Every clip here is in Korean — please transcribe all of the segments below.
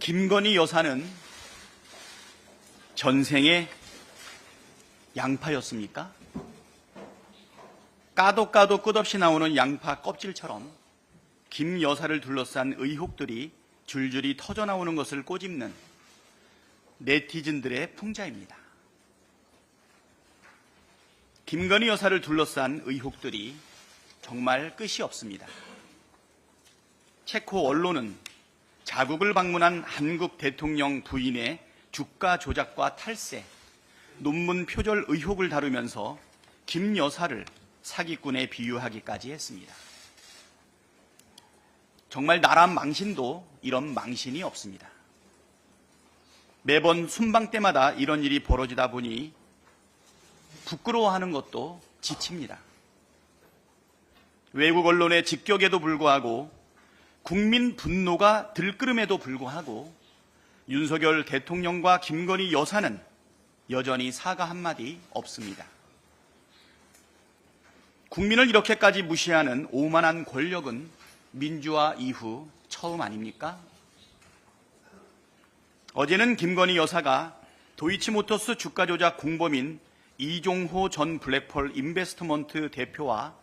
김건희 여사는 전생에 양파였습니까? 까도 끝없이 나오는 양파 껍질처럼 김 여사를 둘러싼 의혹들이 줄줄이 터져나오는 것을 꼬집는 네티즌들의 풍자입니다. 김건희 여사를 둘러싼 의혹들이 정말 끝이 없습니다. 체코 언론은 자국을 방문한 한국 대통령 부인의 주가 조작과 탈세, 논문 표절 의혹을 다루면서 김 여사를 사기꾼에 비유하기까지 했습니다. 정말 나라 망신도 이런 망신이 없습니다. 매번 순방 때마다 이런 일이 벌어지다 보니 부끄러워하는 것도 지칩니다. 외국 언론의 직격에도 불구하고 국민 분노가 들끓음에도 불구하고 윤석열 대통령과 김건희 여사는 여전히 사과 한마디 없습니다. 국민을 이렇게까지 무시하는 오만한 권력은 민주화 이후 처음 아닙니까? 어제는 김건희 여사가 도이치모터스 주가 조작 공범인 이종호 전 블랙펄 인베스트먼트 대표와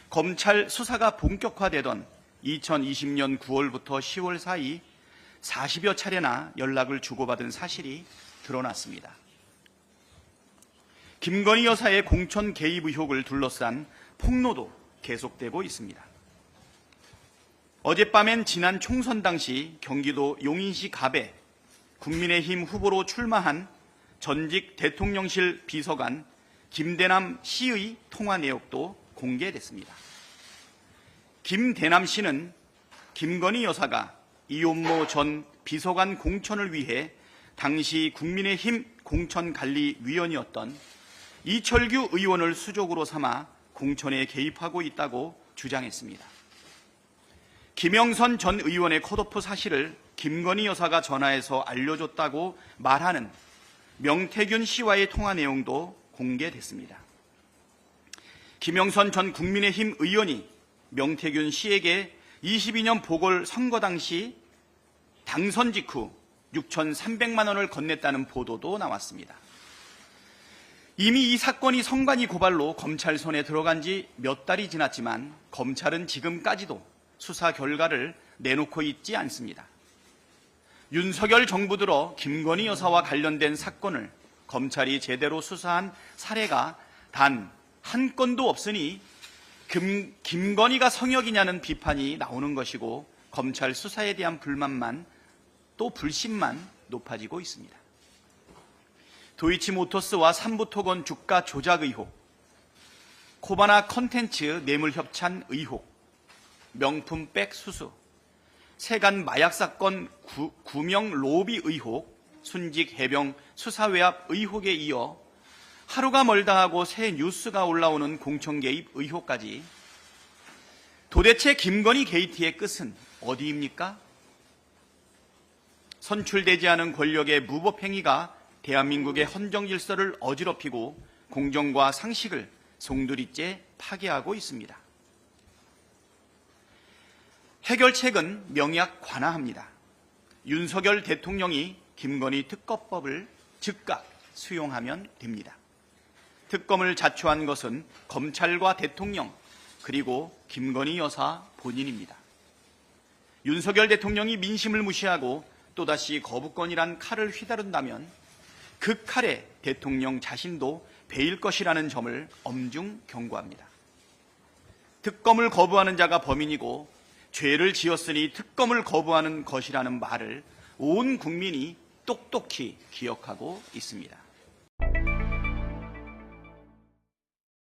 검찰 수사가 본격화되던 2020년 9월부터 10월 사이 40여 차례나 연락을 주고받은 사실이 드러났습니다. 김건희 여사의 공천 개입 의혹을 둘러싼 폭로도 계속되고 있습니다. 어젯밤엔 지난 총선 당시 경기도 용인시 갑에 국민의힘 후보로 출마한 전직 대통령실 비서관 김대남 씨의 통화 내역도 공개됐습니다. 김대남 씨는 김건희 여사가 이혼모 전 비서관 공천을 위해 당시 국민의힘 공천관리위원이었던 이철규 의원을 수족으로 삼아 공천에 개입하고 있다고 주장했습니다. 김영선 전 의원의 컷오프 사실을 김건희 여사가 전화해서 알려줬다고 말하는 명태균 씨와의 통화 내용도 공개됐습니다. 김영선 전 국민의힘 의원이 명태균 씨에게 22년 보궐선거 당시 당선 직후 6,300만 원을 건넸다는 보도도 나왔습니다. 이미 이 사건이 성관이 고발로 검찰 손에 들어간 지 몇 달이 지났지만 검찰은 지금까지도 수사 결과를 내놓고 있지 않습니다. 윤석열 정부 들어 김건희 여사와 관련된 사건을 검찰이 제대로 수사한 사례가 단 한 건도 없으니 김건희가 성역이냐는 비판이 나오는 것이고 검찰 수사에 대한 불만만 또 불신만 높아지고 있습니다. 도이치모터스와 삼부토건 주가 조작 의혹, 코바나 컨텐츠 뇌물 협찬 의혹, 명품백 수수, 세간 마약 사건 구명 로비 의혹, 순직 해병 수사 외압 의혹에 이어 하루가 멀다 하고 새 뉴스가 올라오는 공천 개입 의혹까지 도대체 김건희 게이트의 끝은 어디입니까? 선출되지 않은 권력의 무법행위가 대한민국의 헌정 질서를 어지럽히고 공정과 상식을 송두리째 파괴하고 있습니다. 해결책은 명약 관하합니다. 윤석열 대통령이 김건희 특검법을 즉각 수용하면 됩니다. 특검을 자초한 것은 검찰과 대통령 그리고 김건희 여사 본인입니다. 윤석열 대통령이 민심을 무시하고 또다시 거부권이란 칼을 휘두른다면 그 칼에 대통령 자신도 베일 것이라는 점을 엄중 경고합니다. 특검을 거부하는 자가 범인이고 죄를 지었으니 특검을 거부하는 것이라는 말을 온 국민이 똑똑히 기억하고 있습니다.